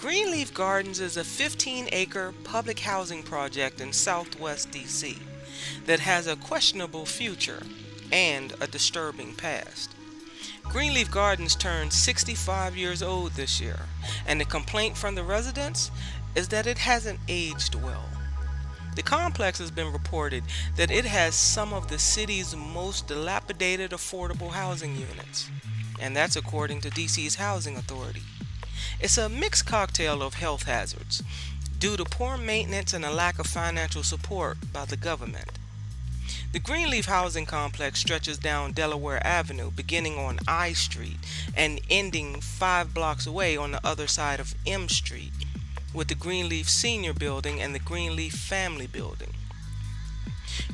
Greenleaf Gardens is a 15-acre public housing project in southwest DC that has a questionable future and a disturbing past. Greenleaf Gardens turned 65 years old this year, and the complaint from the residents is that it hasn't aged well. The complex has been reported that it has some of the city's most dilapidated affordable housing units, and that's according to DC's Housing Authority. It's a mixed cocktail of health hazards due to poor maintenance and a lack of financial support by the government. The Greenleaf housing complex stretches down Delaware Avenue, beginning on I Street and ending 5 blocks away on the other side of M Street, with the Greenleaf Senior Building and the Greenleaf Family Building.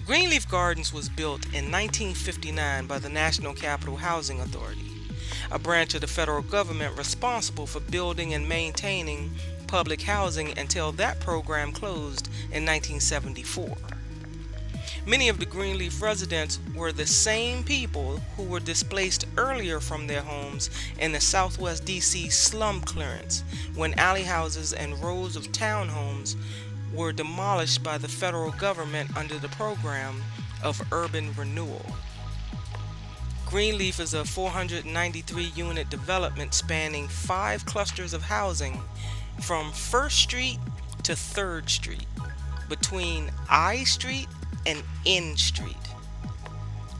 Greenleaf Gardens was built in 1959 by the National Capital Housing Authority, a branch of the federal government responsible for building and maintaining public housing until that program closed in 1974. Many of the Greenleaf residents were the same people who were displaced earlier from their homes in the Southwest DC slum clearance when alley houses and rows of townhomes were demolished by the federal government under the program of urban renewal. Greenleaf is a 493-unit development spanning 5 clusters of housing from 1st Street to 3rd Street, between I Street and N Street.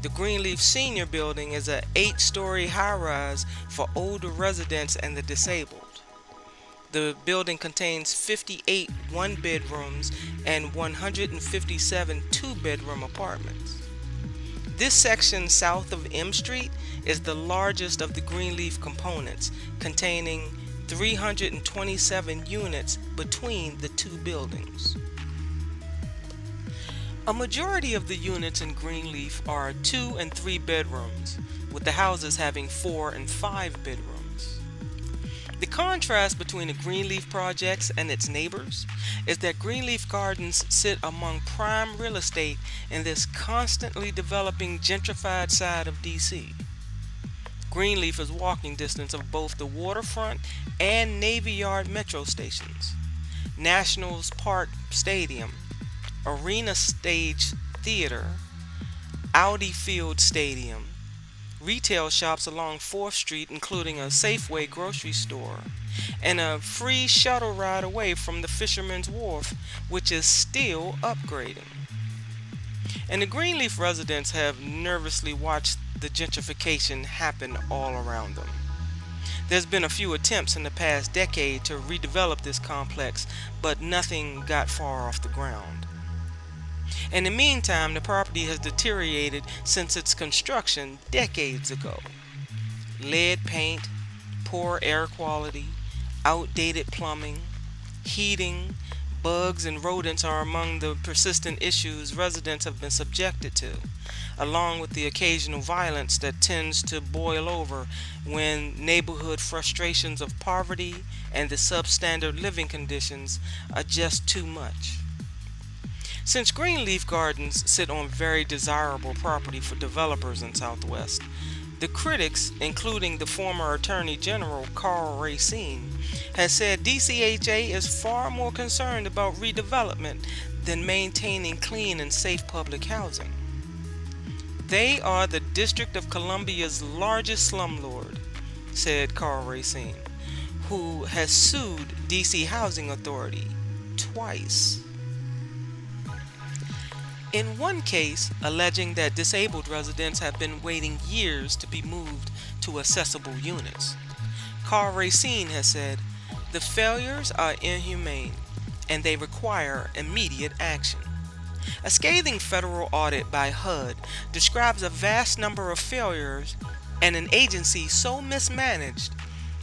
The Greenleaf Senior Building is an 8-story high-rise for older residents and the disabled. The building contains 58 one-bedrooms and 157 two-bedroom apartments. This section south of M Street is the largest of the Greenleaf components, containing 327 units between the 2 buildings. A majority of the units in Greenleaf are 2 and 3 bedrooms, with the houses having 4 and 5 bedrooms. The contrast between the Greenleaf projects and its neighbors is that Greenleaf Gardens sit among prime real estate in this constantly developing gentrified side of DC. Greenleaf is walking distance of both the waterfront and Navy Yard metro stations, Nationals Park Stadium, Arena Stage Theater, Audi Field Stadium, retail shops along 4th Street including a Safeway grocery store, and a free shuttle ride away from the Fisherman's Wharf, which is still upgrading. And the Greenleaf residents have nervously watched the gentrification happen all around them. There's been a few attempts in the past decade to redevelop this complex, but nothing got far off the ground. In the meantime, the property has deteriorated since its construction decades ago. Lead paint, poor air quality, outdated plumbing, heating, bugs and rodents are among the persistent issues residents have been subjected to, along with the occasional violence that tends to boil over when neighborhood frustrations of poverty and the substandard living conditions are just too much. Since Greenleaf Gardens sit on very desirable property for developers in Southwest, the critics, including the former Attorney General Carl Racine, has said DCHA is far more concerned about redevelopment than maintaining clean and safe public housing. They are the District of Columbia's largest slumlord, said Carl Racine, who has sued DC Housing Authority twice. In one case, alleging that disabled residents have been waiting years to be moved to accessible units, Carl Racine has said, "The failures are inhumane and they require immediate action." A scathing federal audit by HUD describes a vast number of failures and an agency so mismanaged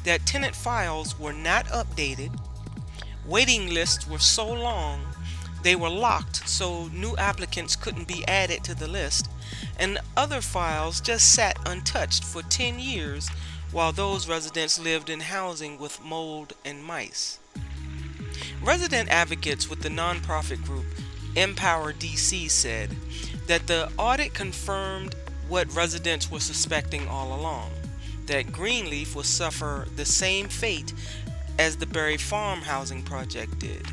that tenant files were not updated, waiting lists were so long they were locked so new applicants couldn't be added to the list, and other files just sat untouched for 10 years while those residents lived in housing with mold and mice. Resident advocates with the nonprofit group Empower DC said that the audit confirmed what residents were suspecting all along, that Greenleaf will suffer the same fate as the Berry Farm housing project did.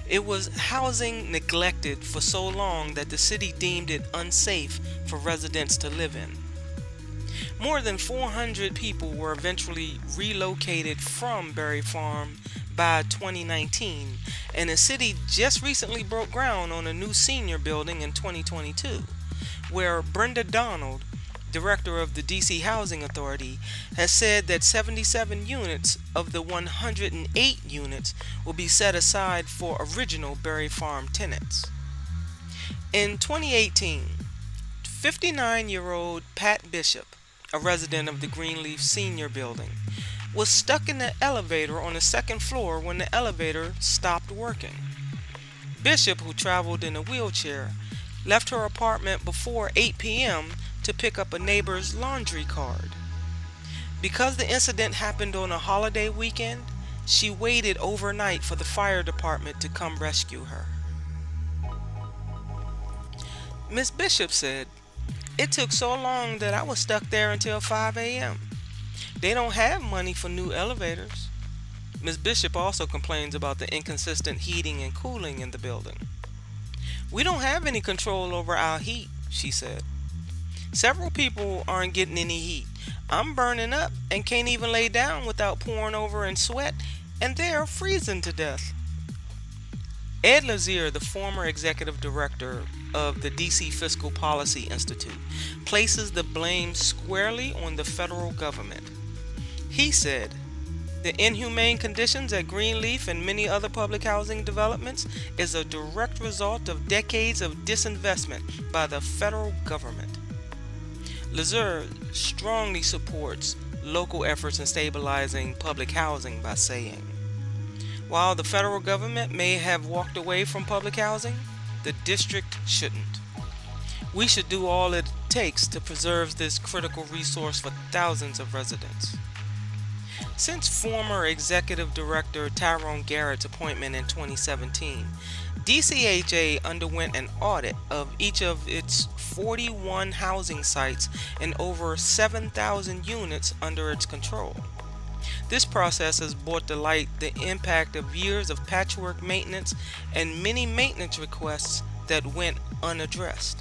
It was housing neglected for so long that the city deemed it unsafe for residents to live in. More than 400 people were eventually relocated from Berry Farm by 2019, and the city just recently broke ground on a new senior building in 2022, where Brenda Donald, director of the DC Housing Authority, has said that 77 units of the 108 units will be set aside for original Berry Farm tenants. In 2018, 59-year-old Pat Bishop, a resident of the Greenleaf Senior Building, was stuck in the elevator on the second floor when the elevator stopped working. Bishop, who traveled in a wheelchair, left her apartment before 8 p.m. to pick up a neighbor's laundry card. Because the incident happened on a holiday weekend, she waited overnight for the fire department to come rescue her. Miss Bishop said, "It took so long that I was stuck there until 5 a.m. They don't have money for new elevators." Ms. Bishop also complains about the inconsistent heating and cooling in the building. "We don't have any control over our heat," she said. "Several people aren't getting any heat. I'm burning up and can't even lay down without pouring over in sweat, and they're freezing to death." Ed Lazier, the former executive director of the DC Fiscal Policy Institute, places the blame squarely on the federal government. He said, "The inhumane conditions at Greenleaf and many other public housing developments is a direct result of decades of disinvestment by the federal government." Lazier strongly supports local efforts in stabilizing public housing by saying, "While the federal government may have walked away from public housing, the district shouldn't. We should do all it takes to preserve this critical resource for thousands of residents." Since former Executive Director Tyrone Garrett's appointment in 2017, DCHA underwent an audit of each of its 41 housing sites and over 7,000 units under its control. This process has brought to light the impact of years of patchwork maintenance and many maintenance requests that went unaddressed.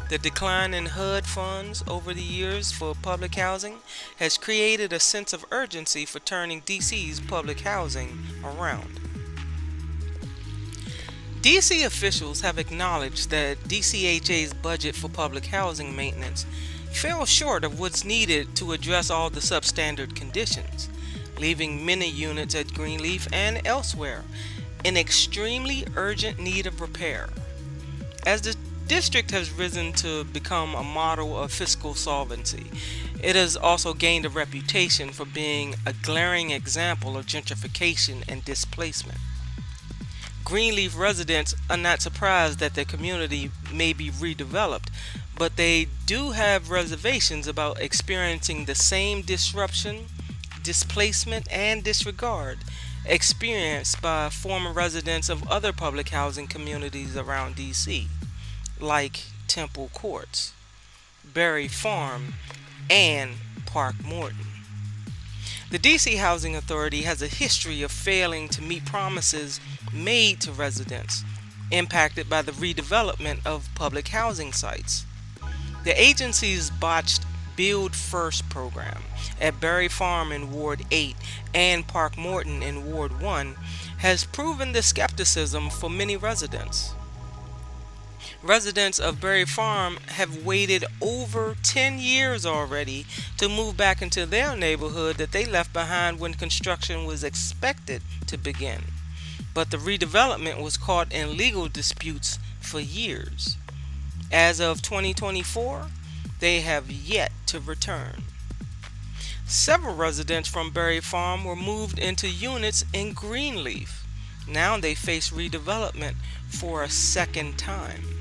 The decline in HUD funds over the years for public housing has created a sense of urgency for turning DC's public housing around. DC officials have acknowledged that DCHA's budget for public housing maintenance fell short of what's needed to address all the substandard conditions, leaving many units at Greenleaf and elsewhere in extremely urgent need of repair. As the district has risen to become a model of fiscal solvency, it has also gained a reputation for being a glaring example of gentrification and displacement. Greenleaf residents are not surprised that their community may be redeveloped, but they do have reservations about experiencing the same disruption, displacement, and disregard experienced by former residents of other public housing communities around DC, like Temple Courts, Berry Farm, and Park Morton. The DC Housing Authority has a history of failing to meet promises made to residents impacted by the redevelopment of public housing sites. The agency's botched Build First program at Berry Farm in Ward 8 and Park Morton in Ward 1 has proven the skepticism for many residents. Residents of Berry Farm have waited over 10 years already to move back into their neighborhood that they left behind when construction was expected to begin. But the redevelopment was caught in legal disputes for years. As of 2024, they have yet to return. Several residents from Berry Farm were moved into units in Greenleaf. Now they face redevelopment for a second time.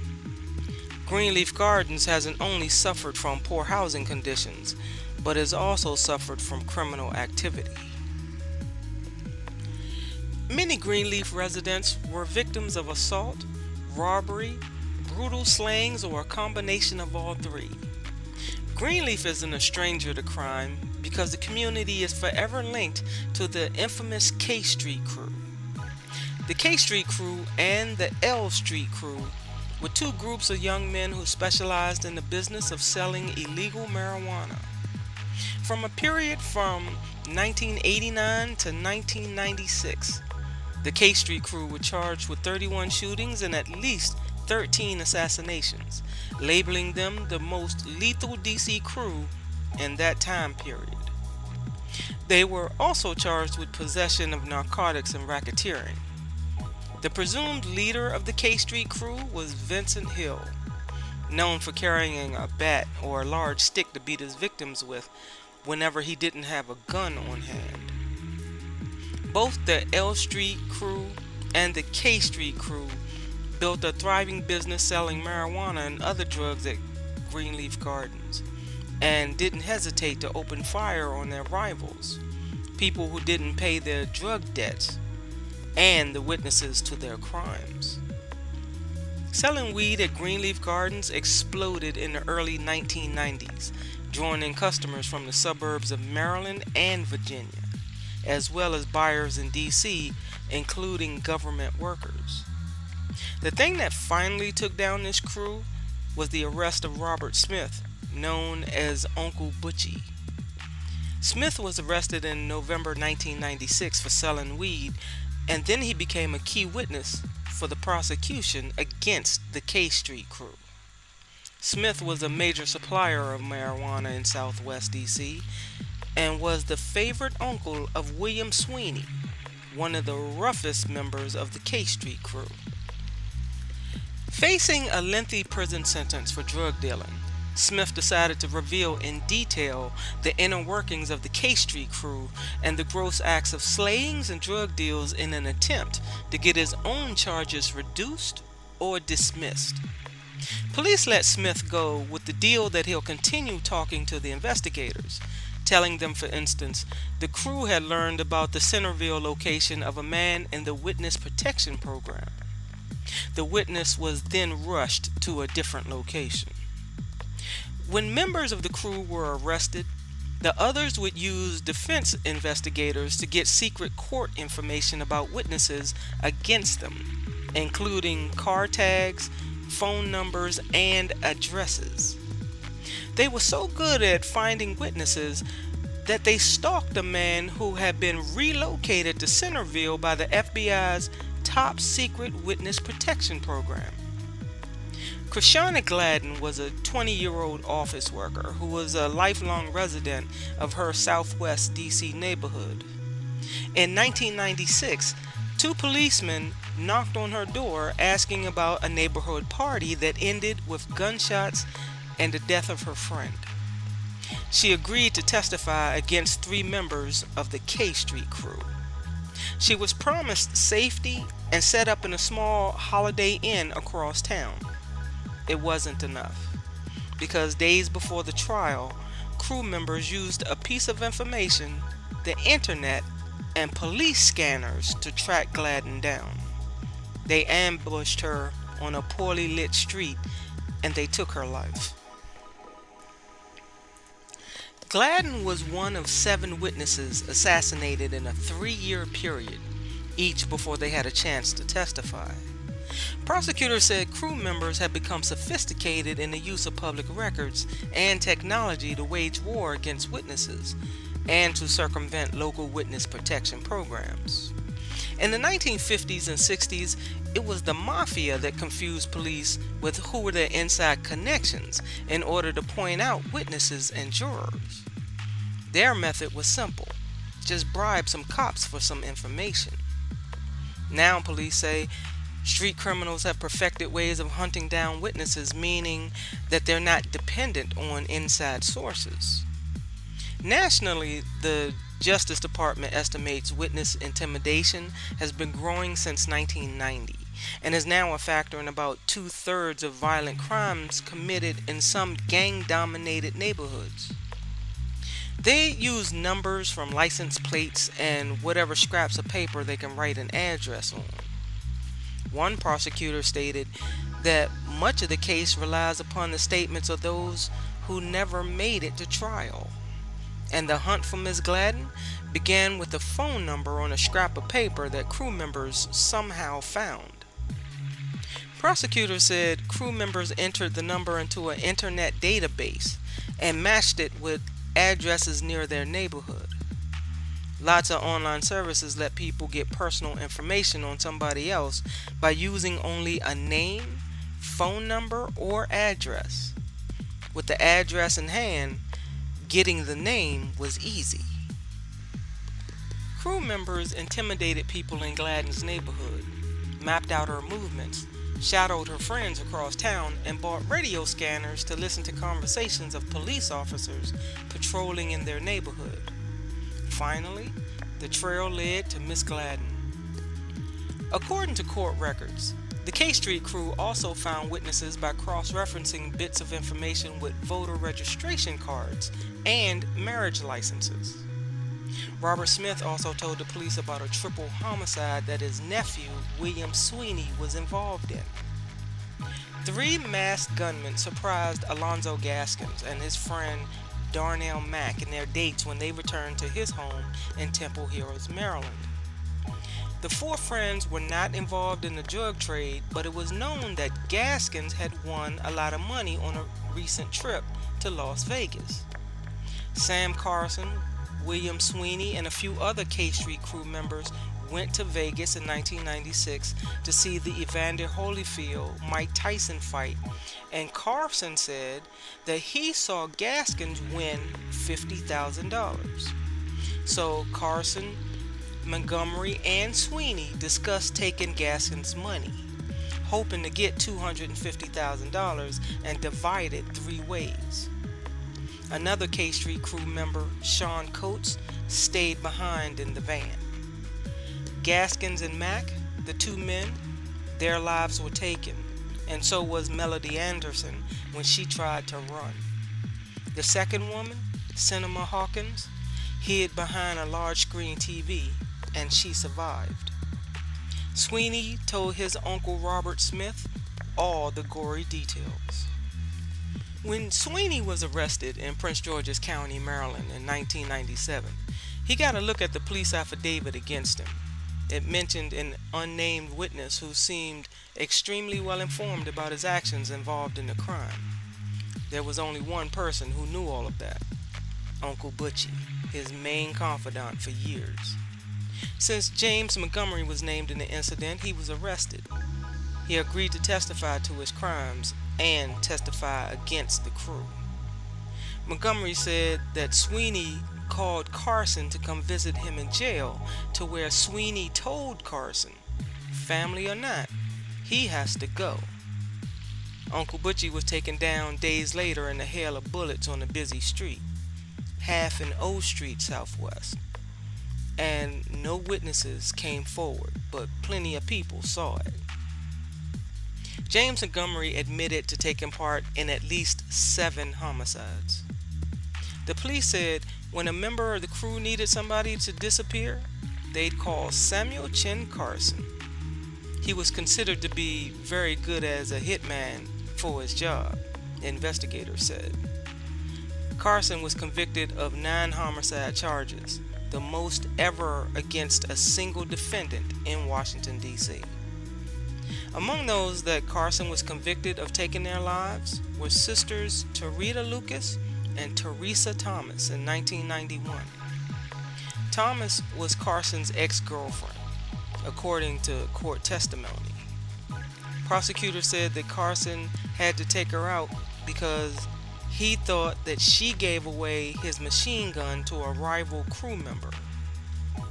Greenleaf Gardens hasn't only suffered from poor housing conditions, but has also suffered from criminal activity. Many Greenleaf residents were victims of assault, robbery, brutal slayings, or a combination of all three. Greenleaf isn't a stranger to crime, because the community is forever linked to the infamous K Street crew. The K Street crew and the L Street crew were two groups of young men who specialized in the business of selling illegal marijuana. From a period from 1989 to 1996, the K Street crew were charged with 31 shootings and at least 13 assassinations, labeling them the most lethal DC crew in that time period. They were also charged with possession of narcotics and racketeering. The presumed leader of the K Street crew was Vincent Hill, known for carrying a bat or a large stick to beat his victims with whenever he didn't have a gun on hand. Both the L Street crew and the K Street crew built a thriving business selling marijuana and other drugs at Greenleaf Gardens, and didn't hesitate to open fire on their rivals, people who didn't pay their drug debts, and the witnesses to their crimes. Selling weed at Greenleaf Gardens exploded in the early 1990s, drawing in customers from the suburbs of Maryland and Virginia, as well as buyers in DC, including government workers. The thing that finally took down this crew was the arrest of Robert Smith, known as Uncle Butchie. Smith was arrested in November 1996 for selling weed, and then he became a key witness for the prosecution against the K Street crew. Smith was a major supplier of marijuana in Southwest DC and was the favorite uncle of William Sweeney, one of the roughest members of the K Street crew. Facing a lengthy prison sentence for drug dealing, Smith decided to reveal in detail the inner workings of the K Street crew and the gross acts of slayings and drug deals in an attempt to get his own charges reduced or dismissed. Police let Smith go with the deal that he'll continue talking to the investigators, telling them, for instance, the crew had learned about the Centerville location of a man in the Witness Protection Program. The witness was then rushed to a different location. When members of the crew were arrested, the others would use defense investigators to get secret court information about witnesses against them, including car tags, phone numbers, and addresses. They were so good at finding witnesses that they stalked a man who had been relocated to Centerville by the FBI's top secret witness protection program. Krishana Gladden was a 20-year-old office worker who was a lifelong resident of her Southwest DC neighborhood. In 1996, two policemen knocked on her door asking about a neighborhood party that ended with gunshots and the death of her friend. She agreed to testify against 3 members of the K Street crew. She was promised safety and set up in a small Holiday Inn across town. It wasn't enough, because days before the trial, crew members used a piece of information, the internet, and police scanners to track Gladden down. They ambushed her on a poorly lit street, and they took her life. Gladden was one of 7 witnesses assassinated in a 3-year period, each before they had a chance to testify. Prosecutors said crew members had become sophisticated in the use of public records and technology to wage war against witnesses and to circumvent local witness protection programs. In the 1950s and 60s, it was the mafia that confused police with who were their inside connections in order to point out witnesses and jurors. Their method was simple: just bribe some cops for some information. Now police say street criminals have perfected ways of hunting down witnesses, meaning that they're not dependent on inside sources. Nationally, the Justice Department estimates witness intimidation has been growing since 1990 and is now a factor in about 2/3 of violent crimes committed in some gang-dominated neighborhoods. They use numbers from license plates and whatever scraps of paper they can write an address on. One prosecutor stated that much of the case relies upon the statements of those who never made it to trial. and the hunt for Miss Gladden began with a phone number on a scrap of paper that crew members somehow found. Prosecutors said crew members entered the number into an internet database and matched it with addresses near their neighborhood. Lots of online services let people get personal information on somebody else by using only a name, phone number, or address. With the address in hand, getting the name was easy. Crew members intimidated people in Gladden's neighborhood, mapped out her movements, shadowed her friends across town, and bought radio scanners to listen to conversations of police officers patrolling in their neighborhood. Finally, the trail led to Miss Gladden. According to court records, the K Street crew also found witnesses by cross-referencing bits of information with voter registration cards and marriage licenses. Robert Smith also told the police about a triple homicide that his nephew, William Sweeney, was involved in. 3 masked gunmen surprised Alonzo Gaskins and his friend Darnell Mack in their dates when they returned to his home in Temple Hills, Maryland. The 4 friends were not involved in the drug trade, but it was known that Gaskins had won a lot of money on a recent trip to Las Vegas. Sam Carson, William Sweeney, and a few other K Street crew members went to Vegas in 1996 to see the Evander Holyfield-Mike Tyson fight, and Carson said that he saw Gaskins win $50,000. So Carson, Montgomery, and Sweeney discussed taking Gaskins' money, hoping to get $250,000, and divided 3 ways. Another K Street crew member, Sean Coates, stayed behind in the van. Gaskins and Mack, the 2 men, their lives were taken, and so was Melody Anderson when she tried to run. The second woman, Cinema Hawkins, hid behind a large screen TV, and she survived. Sweeney told his uncle Robert Smith all the gory details. When Sweeney was arrested in Prince George's County, Maryland in 1997, he got a look at the police affidavit against him. It mentioned an unnamed witness who seemed extremely well informed about his actions involved in the crime. There was only one person who knew all of that: Uncle Butchie, his main confidant for years. Since James Montgomery was named in the incident, he was arrested. He agreed to testify to his crimes and testify against the crew. Montgomery said that Sweeney called Carson to come visit him in jail, to where Sweeney told Carson, family or not, he has to go. Uncle Butchie was taken down days later in a hail of bullets on a busy street, half in O Street Southwest, and no witnesses came forward, but plenty of people saw it. James Montgomery admitted to taking part in at least 7 homicides. The police said when a member of the crew needed somebody to disappear, they'd call Samuel Chin Carson. He was considered to be very good as a hitman for his job, investigators said. Carson was convicted of 9 homicide charges, the most ever against a single defendant in Washington, D.C. Among those that Carson was convicted of taking their lives were sisters Tarita Lucas and Teresa Thomas in 1991. Thomas was Carson's ex-girlfriend, according to court testimony. Prosecutors said that Carson had to take her out because he thought that she gave away his machine gun to a rival crew member.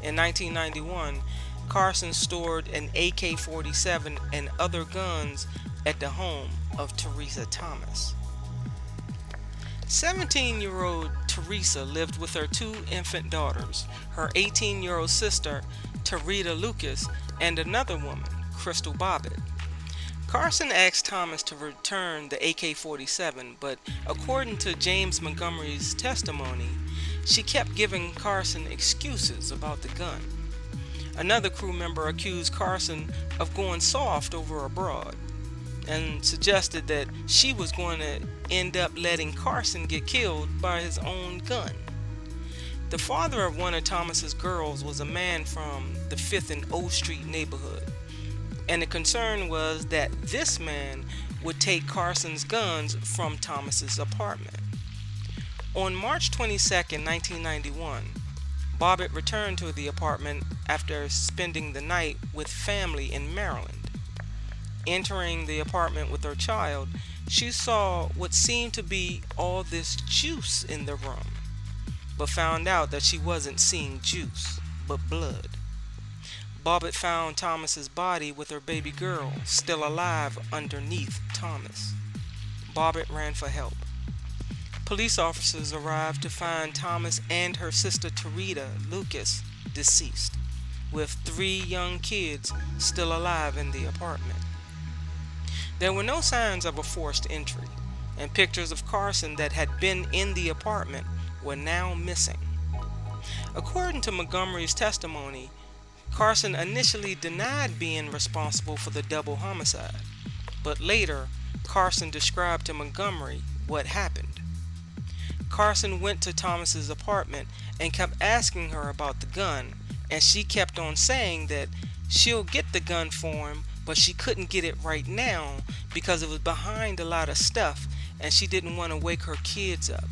In 1991, Carson stored an AK-47 and other guns at the home of Teresa Thomas. 17-year-old Teresa lived with her 2 infant daughters, her 18-year-old sister, Tarita Lucas, and another woman, Crystal Bobbitt. Carson asked Thomas to return the AK-47, but according to James Montgomery's testimony, she kept giving Carson excuses about the gun. Another crew member accused Carson of going soft over a broad and suggested that she was going to end up letting Carson get killed by his own gun. The father of one of Thomas's girls was a man from the 5th and O Street neighborhood, and the concern was that this man would take Carson's guns from Thomas's apartment. On March 22, 1991, Bobbitt returned to the apartment after spending the night with family in Maryland. Entering the apartment with her child, she saw what seemed to be all this juice in the room, but found out that she wasn't seeing juice, but blood. Bobbitt found Thomas's body with her baby girl still alive underneath Thomas. Bobbitt ran for help. Police officers arrived to find Thomas and her sister Tarita Lucas deceased, with 3 young kids still alive in the apartment. There were no signs of a forced entry, and pictures of Carson that had been in the apartment were now missing. According to Montgomery's testimony, Carson initially denied being responsible for the double homicide, but later Carson described to Montgomery what happened. Carson went to Thomas's apartment and kept asking her about the gun, and she kept on saying that she'll get the gun for him, but she couldn't get it right now because it was behind a lot of stuff and she didn't want to wake her kids up.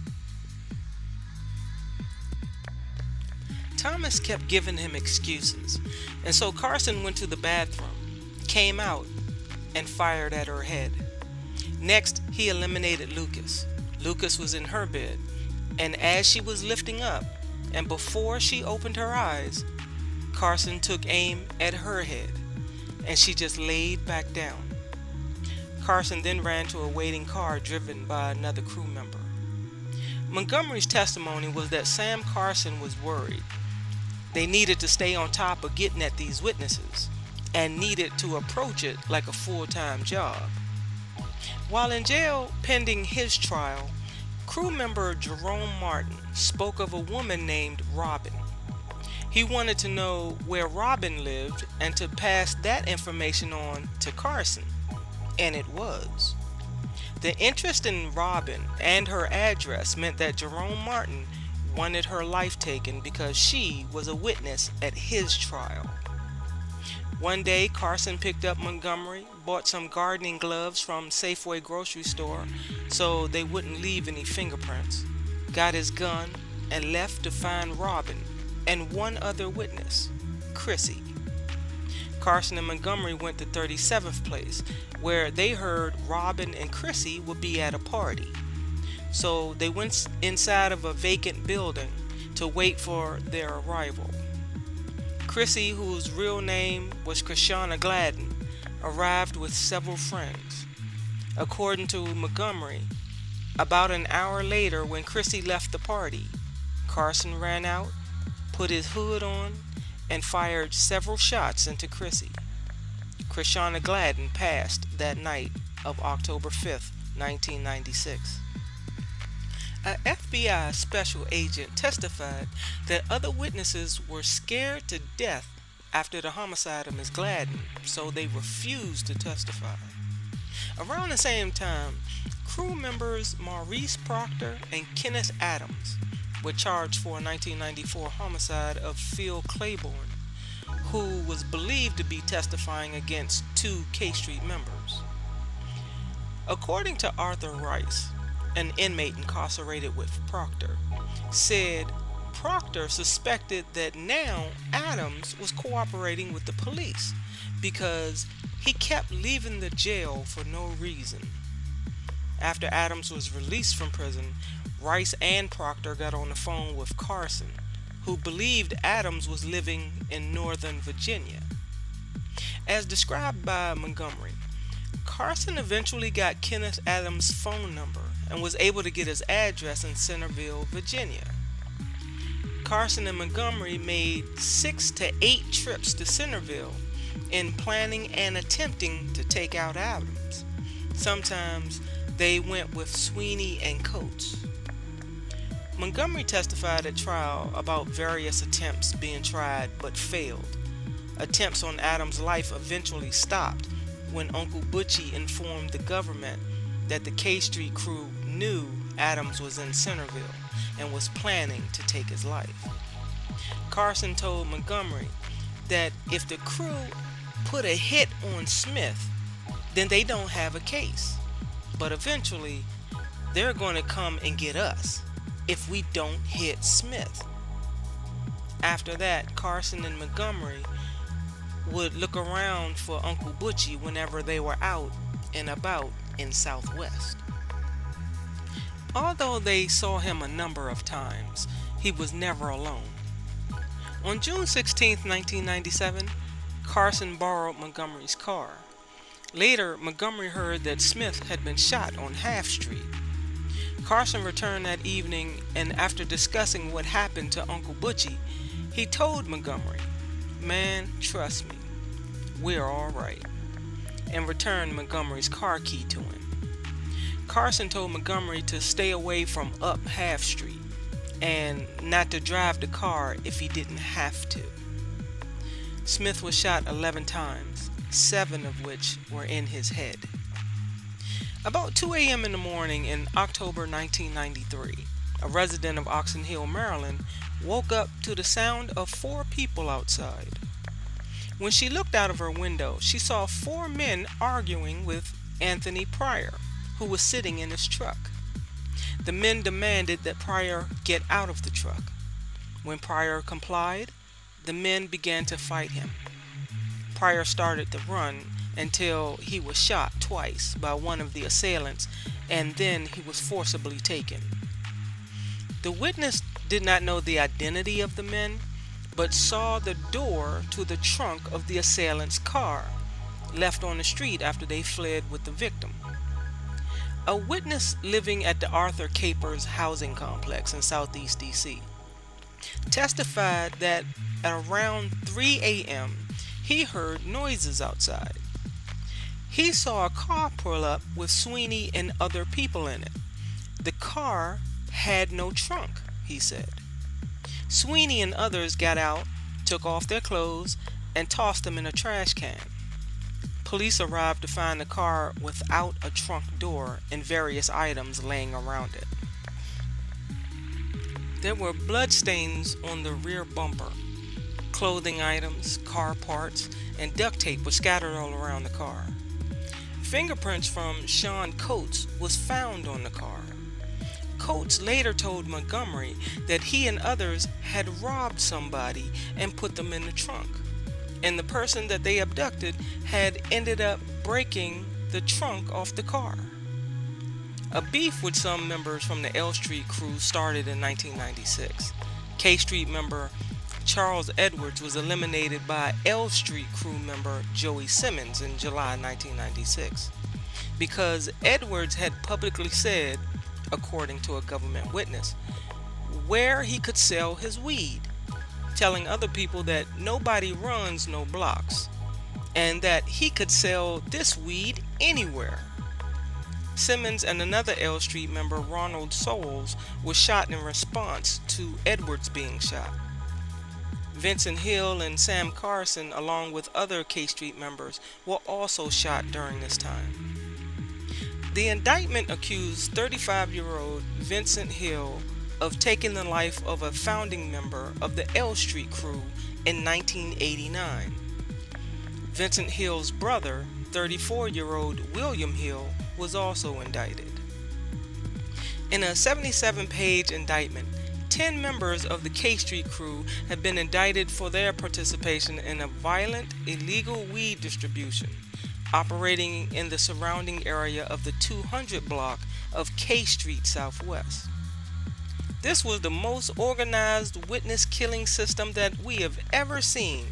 Thomas kept giving him excuses, and so Carson went to the bathroom, came out, and fired at her head. Next, he eliminated Lucas. Lucas was in her bed, and as she was lifting up, and before she opened her eyes, Carson took aim at her head, and she just laid back down. Carson then ran to a waiting car driven by another crew member. Montgomery's testimony was that Sam Carson was worried. They needed to stay on top of getting at these witnesses, and needed to approach it like a full-time job. While in jail pending his trial, crew member Jerome Martin spoke of a woman named Robin. He wanted to know where Robin lived and to pass that information on to Carson, and it was. The interest in Robin and her address meant that Jerome Martin wanted her life taken because she was a witness at his trial. One day, Carson picked up Montgomery, bought some gardening gloves from Safeway grocery store so they wouldn't leave any fingerprints, got his gun, and left to find Robin and one other witness, Chrissy. Carson and Montgomery went to 37th Place, where they heard Robin and Chrissy would be at a party. So they went inside of a vacant building to wait for their arrival. Chrissy, whose real name was Krishana Gladden, arrived with several friends. According to Montgomery, about an hour later when Chrissy left the party, Carson ran out, put his hood on, and fired several shots into Chrissy. Krishana Gladden passed that night of October 5th, 1996. An FBI special agent testified that other witnesses were scared to death after the homicide of Ms. Gladden, so they refused to testify. Around the same time, crew members Maurice Proctor and Kenneth Adams were charged for a 1994 homicide of Phil Claiborne, who was believed to be testifying against 2 K Street members. According to Arthur Rice, an inmate incarcerated with Proctor, said Proctor suspected that now Adams was cooperating with the police because he kept leaving the jail for no reason. After Adams was released from prison, Rice and Proctor got on the phone with Carson, who believed Adams was living in Northern Virginia. As described by Montgomery, Carson eventually got Kenneth Adams' phone number and was able to get his address in Centerville, Virginia. Carson and Montgomery made 6 to 8 trips to Centerville in planning and attempting to take out Adams. Sometimes they went with Sweeney and Coates. Montgomery testified at trial about various attempts being tried but failed. Attempts on Adams' life eventually stopped when Uncle Butchie informed the government that the K Street crew knew Adams was in Centerville, and was planning to take his life. Carson told Montgomery that if the crew put a hit on Smith, then they don't have a case. But eventually, they're going to come and get us if we don't hit Smith. After that, Carson and Montgomery would look around for Uncle Butchie whenever they were out and about in Southwest. Although they saw him a number of times, he was never alone. On June 16, 1997, Carson borrowed Montgomery's car. Later, Montgomery heard that Smith had been shot on Half Street. Carson returned that evening, and after discussing what happened to Uncle Butchie, he told Montgomery, "Man, trust me, we're all right," and returned Montgomery's car key to him. Carson told Montgomery to stay away from up Half Street and not to drive the car if he didn't have to. Smith was shot 11 times, 7 of which were in his head. About 2 a.m. in the morning in October 1993, a resident of Oxon Hill, Maryland, woke up to the sound of 4 people outside. When she looked out of her window, she saw 4 men arguing with Anthony Pryor, who was sitting in his truck. The men demanded that Pryor get out of the truck. When Pryor complied, the men began to fight him. Pryor started to run until he was shot twice by one of the assailants, and then he was forcibly taken. The witness did not know the identity of the men, but saw the door to the trunk of the assailant's car, left on the street after they fled with the victim. A witness living at the Arthur Capers housing complex in Southeast DC testified that at around 3 a.m. he heard noises outside. He saw a car pull up with Sweeney and other people in it. The car had no trunk, he said. Sweeney and others got out, took off their clothes, and tossed them in a trash can. Police arrived to find the car without a trunk door and various items laying around it. There were bloodstains on the rear bumper. Clothing items, car parts, and duct tape were scattered all around the car. Fingerprints from Sean Coates was found on the car. Coates later told Montgomery that he and others had robbed somebody and put them in the trunk, and the person that they abducted had ended up breaking the trunk off the car. A beef with some members from the L Street crew started in 1996. K Street member Charles Edwards was eliminated by L Street crew member Joey Simmons in July 1996 because Edwards had publicly said, according to a government witness, where he could sell his weed, telling other people that nobody runs no blocks and that he could sell this weed anywhere. Simmons and another L Street member, Ronald Souls, was shot in response to Edwards being shot. Vincent Hill and Sam Carson, along with other K Street members, were also shot during this time. The indictment accused 35-year-old Vincent Hill of taking the life of a founding member of the L Street crew in 1989. Vincent Hill's brother, 34-year-old William Hill, was also indicted. In a 77-page indictment, 10 members of the K Street crew have been indicted for their participation in a violent, illegal weed distribution operating in the surrounding area of the 200 block of K Street Southwest. This was the most organized witness killing system that we have ever seen,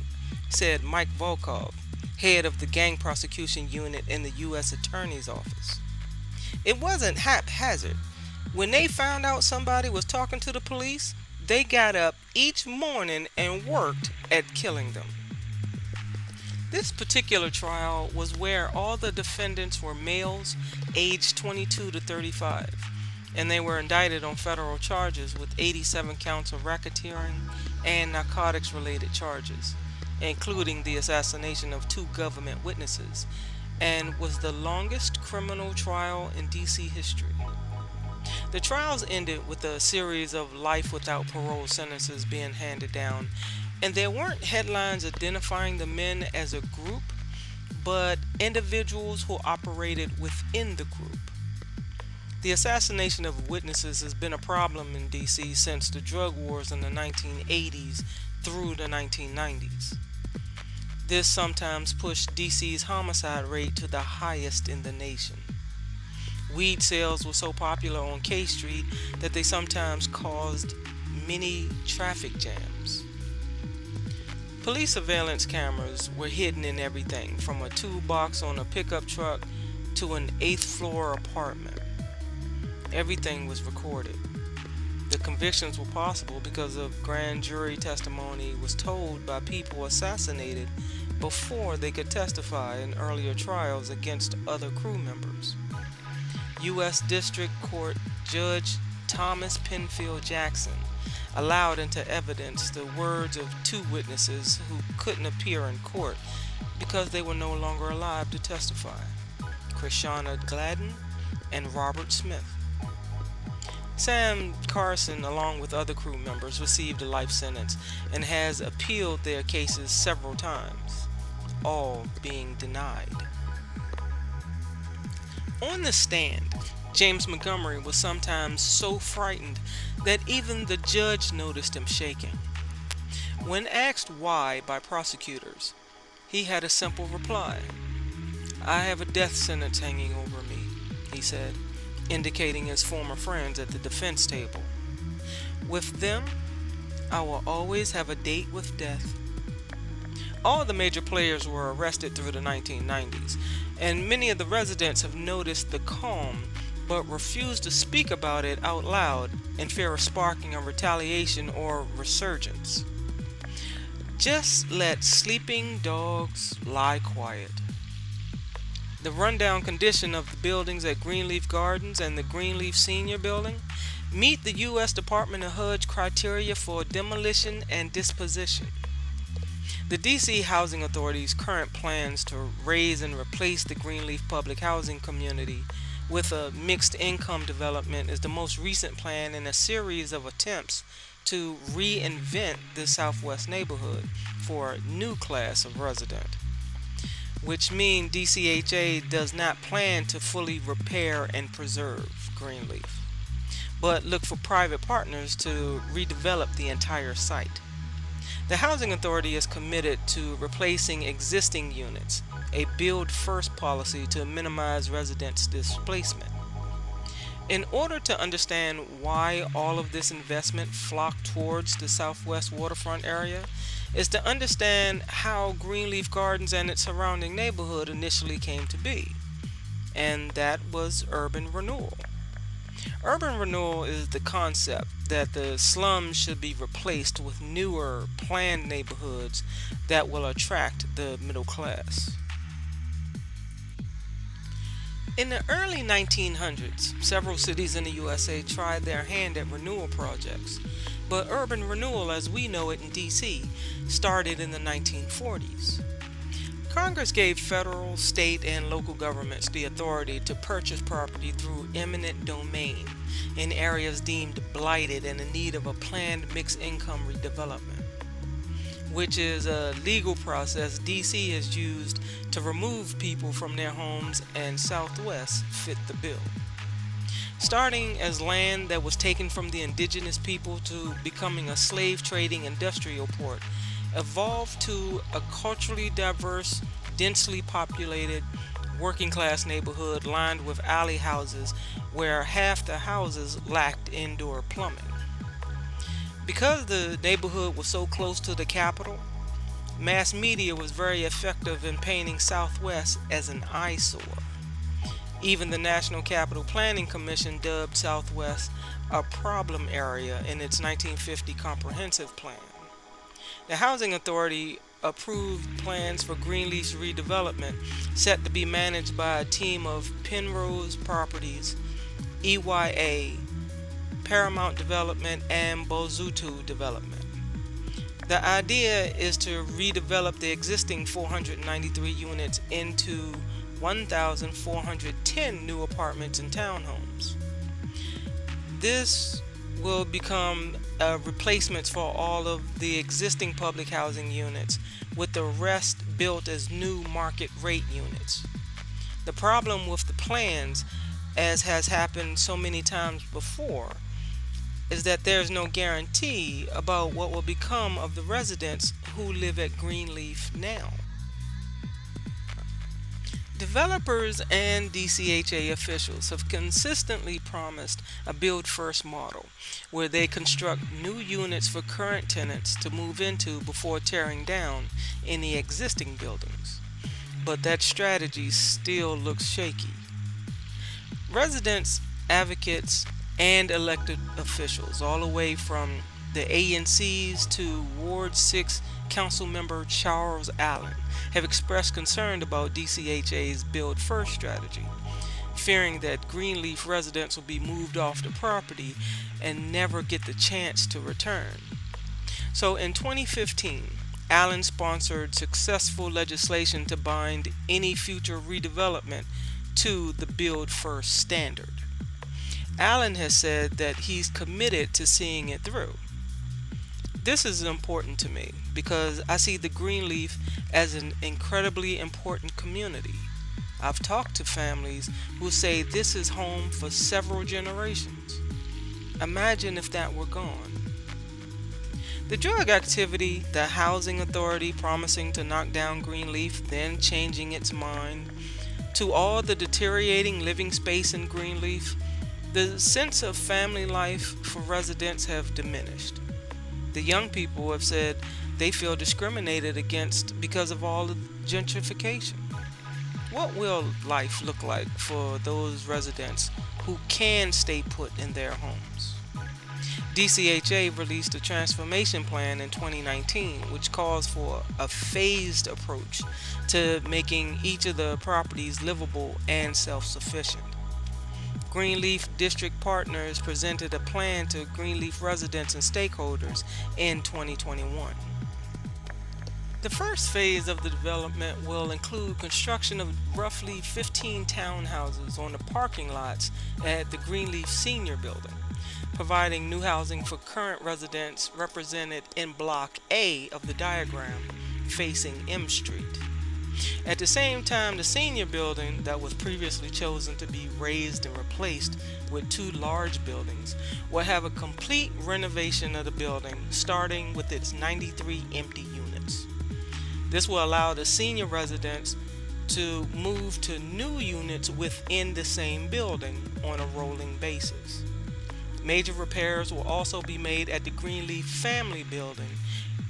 said Mike Volkov, head of the gang prosecution unit in the U.S. Attorney's Office. It wasn't haphazard. When they found out somebody was talking to the police, they got up each morning and worked at killing them. This particular trial was where all the defendants were males aged 22 to 35, and they were indicted on federal charges with 87 counts of racketeering and narcotics-related charges, including the assassination of 2 government witnesses, and was the longest criminal trial in DC history. The trials ended with a series of life without parole sentences being handed down, and there weren't headlines identifying the men as a group, but individuals who operated within the group. The assassination of witnesses has been a problem in DC since the drug wars in the 1980s through the 1990s. This sometimes pushed DC's homicide rate to the highest in the nation. Weed sales were so popular on K Street that they sometimes caused many traffic jams. Police surveillance cameras were hidden in everything from a toolbox on a pickup truck to an 8th floor apartment. Everything was recorded. The convictions were possible because of grand jury testimony was told by people assassinated before they could testify in earlier trials against other crew members. U.S. District Court Judge Thomas Penfield Jackson allowed into evidence the words of two witnesses who couldn't appear in court because they were no longer alive to testify: Krishana Gladden and Robert Smith. Sam Carson, along with other crew members, received a life sentence and has appealed their cases several times, all being denied. On the stand, James Montgomery was sometimes so frightened that even the judge noticed him shaking. When asked why by prosecutors, he had a simple reply: "I have a death sentence hanging over me," he said, indicating his former friends at the defense table. "With them, I will always have a date with death." All the major players were arrested through the 1990s, and many of the residents have noticed the calm but refused to speak about it out loud in fear of sparking a retaliation or resurgence. Just let sleeping dogs lie quiet. The rundown condition of the buildings at Greenleaf Gardens and the Greenleaf Senior Building meet the U.S. Department of HUD's criteria for demolition and disposition. The D.C. Housing Authority's current plans to raise and replace the Greenleaf public housing community with a mixed income development is the most recent plan in a series of attempts to reinvent the Southwest neighborhood for a new class of resident, which means DCHA does not plan to fully repair and preserve Greenleaf, but look for private partners to redevelop the entire site. The Housing Authority is committed to replacing existing units, a build-first policy to minimize residents' displacement. In order to understand why all of this investment flocked towards the Southwest waterfront area, is to understand how Greenleaf Gardens and its surrounding neighborhood initially came to be, and that was urban renewal. Urban renewal is the concept that the slums should be replaced with newer, planned neighborhoods that will attract the middle class. In the early 1900s, several cities in the USA tried their hand at renewal projects, but urban renewal as we know it in DC started in the 1940s. Congress gave federal, state, and local governments the authority to purchase property through eminent domain in areas deemed blighted and in need of a planned mixed-income redevelopment, which is a legal process DC has used to remove people from their homes, and Southwest fit the bill. Starting as land that was taken from the indigenous people to becoming a slave-trading industrial port, evolved to a culturally diverse, densely populated, working-class neighborhood lined with alley houses where half the houses lacked indoor plumbing. Because the neighborhood was so close to the capital, mass media was very effective in painting Southwest as an eyesore. Even the National Capital Planning Commission dubbed Southwest a problem area in its 1950 comprehensive plan. The Housing Authority approved plans for Greenleaf's redevelopment, set to be managed by a team of Penrose Properties, EYA, Paramount Development, and Bozutu Development. The idea is to redevelop the existing 493 units into 1,410 new apartments and townhomes. This will become replacements for all of the existing public housing units, with the rest built as new market rate units. The problem with the plans, as has happened so many times before, is that there's no guarantee about what will become of the residents who live at Greenleaf now. Developers and DCHA officials have consistently promised a build first model where they construct new units for current tenants to move into before tearing down any existing buildings. But that strategy still looks shaky. Residents, advocates, and elected officials, all the way from the ANCs to Ward 6 Council Member Charles Allen, have expressed concern about DCHA's Build First strategy, fearing that Greenleaf residents will be moved off the property and never get the chance to return. So in 2015, Allen sponsored successful legislation to bind any future redevelopment to the Build First standard. Allen has said that he's committed to seeing it through. This is important to me because I see the Greenleaf as an incredibly important community. I've talked to families who say this is home for several generations. Imagine if that were gone. The drug activity, the housing authority promising to knock down Greenleaf, then changing its mind, to all the deteriorating living space in Greenleaf, the sense of family life for residents have diminished. The young people have said they feel discriminated against because of all the gentrification. What will life look like for those residents who can stay put in their homes? DCHA released a transformation plan in 2019, which calls for a phased approach to making each of the properties livable and self-sufficient. Greenleaf District Partners presented a plan to Greenleaf residents and stakeholders in 2021. The first phase of the development will include construction of roughly 15 townhouses on the parking lots at the Greenleaf Senior Building, providing new housing for current residents represented in Block A of the diagram facing M Street. At the same time, the senior building that was previously chosen to be raised and replaced with two large buildings will have a complete renovation of the building, starting with its 93 empty units. This will allow the senior residents to move to new units within the same building on a rolling basis. Major repairs will also be made at the Greenleaf Family Building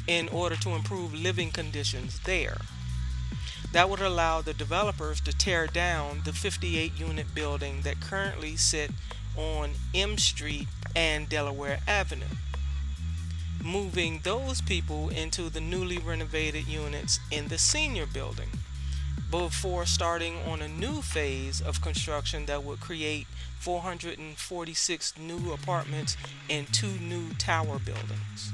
in order to improve living conditions there. That would allow the developers to tear down the 58-unit building that currently sit on M Street and Delaware Avenue, moving those people into the newly renovated units in the senior building before starting on a new phase of construction that would create 446 new apartments and 2 new tower buildings.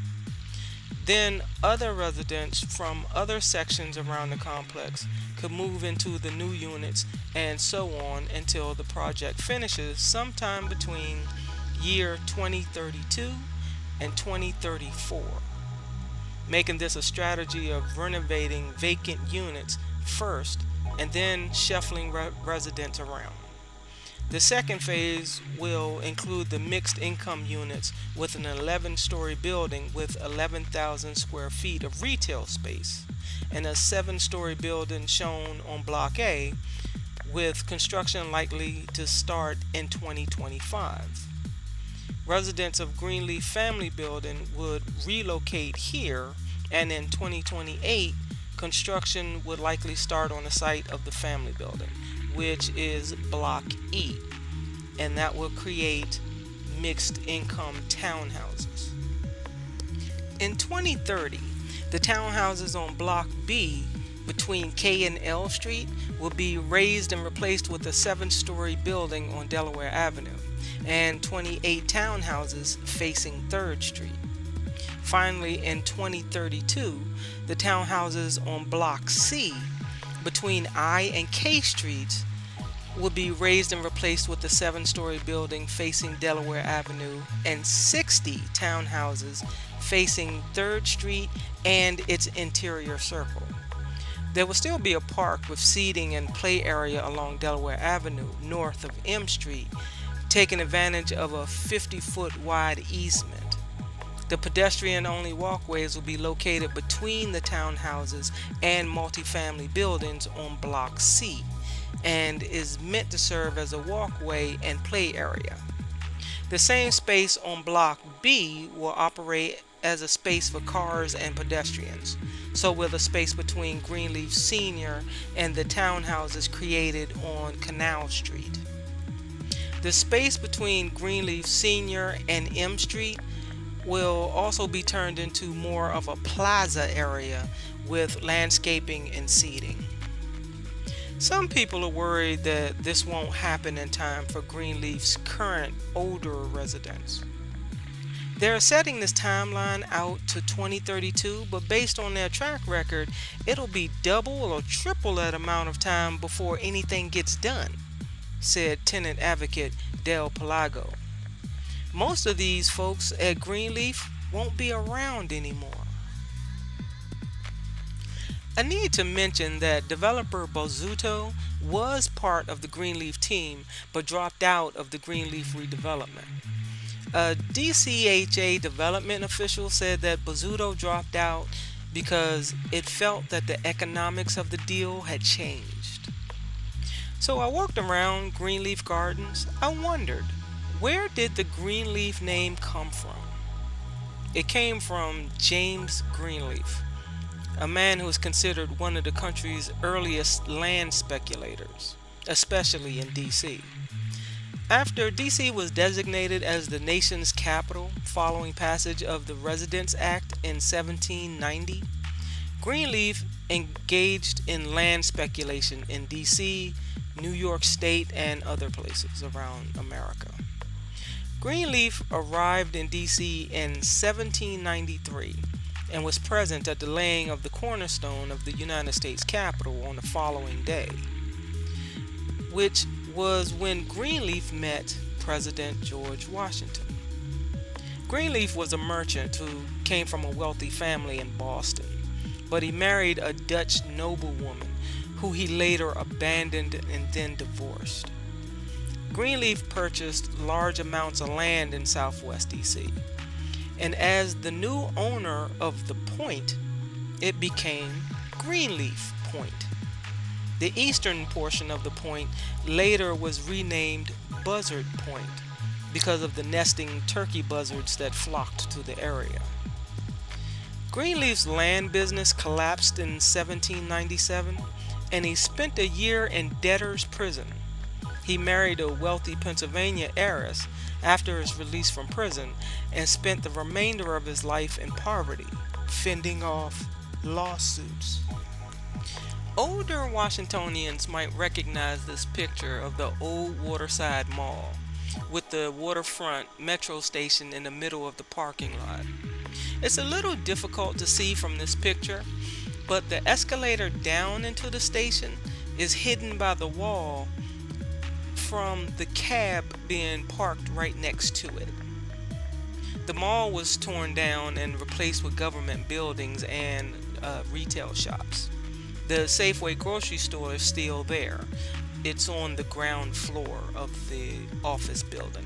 Then other residents from other sections around the complex could move into the new units, and so on until the project finishes sometime between year 2032 and 2034, making this a strategy of renovating vacant units first and then shuffling residents around. The second phase will include the mixed income units with an 11-story building with 11,000 square feet of retail space and a 7-story building shown on Block A, with construction likely to start in 2025. Residents of Greenleaf Family Building would relocate here, and in 2028 construction would likely start on the site of the family building, which is Block E, and that will create mixed income townhouses. In 2030, the townhouses on Block B between K and L Street will be raised and replaced with a 7-story building on Delaware Avenue and 28 townhouses facing 3rd Street. Finally, in 2032, the townhouses on Block C between I and K Streets will be raised and replaced with a 7-story building facing Delaware Avenue and 60 townhouses facing 3rd Street and its interior circle. There will still be a park with seating and play area along Delaware Avenue north of M Street, taking advantage of a 50-foot wide easement. The pedestrian-only walkways will be located between the townhouses and multifamily buildings on Block C and is meant to serve as a walkway and play area. The same space on Block B will operate as a space for cars and pedestrians. So will the space between Greenleaf Senior and the townhouses created on Canal Street. The space between Greenleaf Senior and M Street will also be turned into more of a plaza area with landscaping and seating. Some people are worried that this won't happen in time for Greenleaf's current older residents. They're setting this timeline out to 2032, but based on their track record, it'll be double or triple that amount of time before anything gets done, said tenant advocate Del Pelago. Most of these folks at Greenleaf won't be around anymore. I need to mention that developer Bozzuto was part of the Greenleaf team but dropped out of the Greenleaf redevelopment. A DCHA development official said that Bozzuto dropped out because it felt that the economics of the deal had changed. So I walked around Greenleaf Gardens. I wondered, where did the Greenleaf name come from? It came from James Greenleaf, a man who is considered one of the country's earliest land speculators, especially in D.C. After D.C. was designated as the nation's capital following passage of the Residence Act in 1790, Greenleaf engaged in land speculation in D.C., New York State, and other places around America. Greenleaf arrived in D.C. in 1793 and was present at the laying of the cornerstone of the United States Capitol on the following day, which was when Greenleaf met President George Washington. Greenleaf was a merchant who came from a wealthy family in Boston, but he married a Dutch noblewoman who he later abandoned and then divorced. Greenleaf purchased large amounts of land in southwest D.C., and as the new owner of the point, it became Greenleaf Point. The eastern portion of the point later was renamed Buzzard Point because of the nesting turkey buzzards that flocked to the area. Greenleaf's land business collapsed in 1797, and he spent a year in debtor's prison. He married a wealthy Pennsylvania heiress after his release from prison and spent the remainder of his life in poverty, fending off lawsuits. Older Washingtonians might recognize this picture of the old Waterside Mall with the waterfront metro station in the middle of the parking lot. It's a little difficult to see from this picture, but the escalator down into the station is hidden by the wall from the cab being parked right next to it. The mall was torn down and replaced with government buildings and retail shops. The Safeway grocery store is still there. It's on the ground floor of the office building.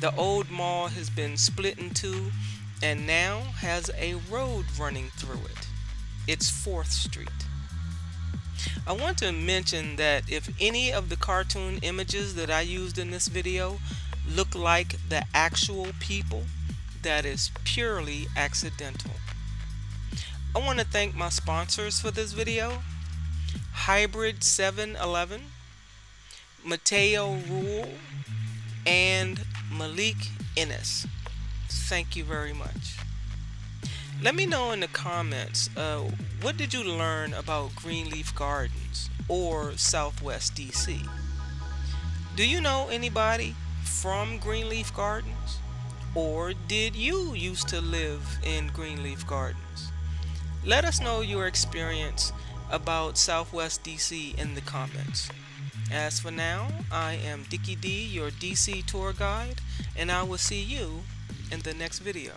The old mall has been split in two and now has a road running through it. It's 4th Street. I want to mention that if any of the cartoon images that I used in this video look like the actual people, that is purely accidental. I want to thank my sponsors for this video: Hybrid 711, Mateo Rule, and Malik Ennis. Thank you very much. Let me know in the comments, what did you learn about Greenleaf Gardens or Southwest DC? Do you know anybody from Greenleaf Gardens? Or did you used to live in Greenleaf Gardens? Let us know your experience about Southwest DC in the comments. As for now, I am Dickie D, your DC tour guide, and I will see you in the next video.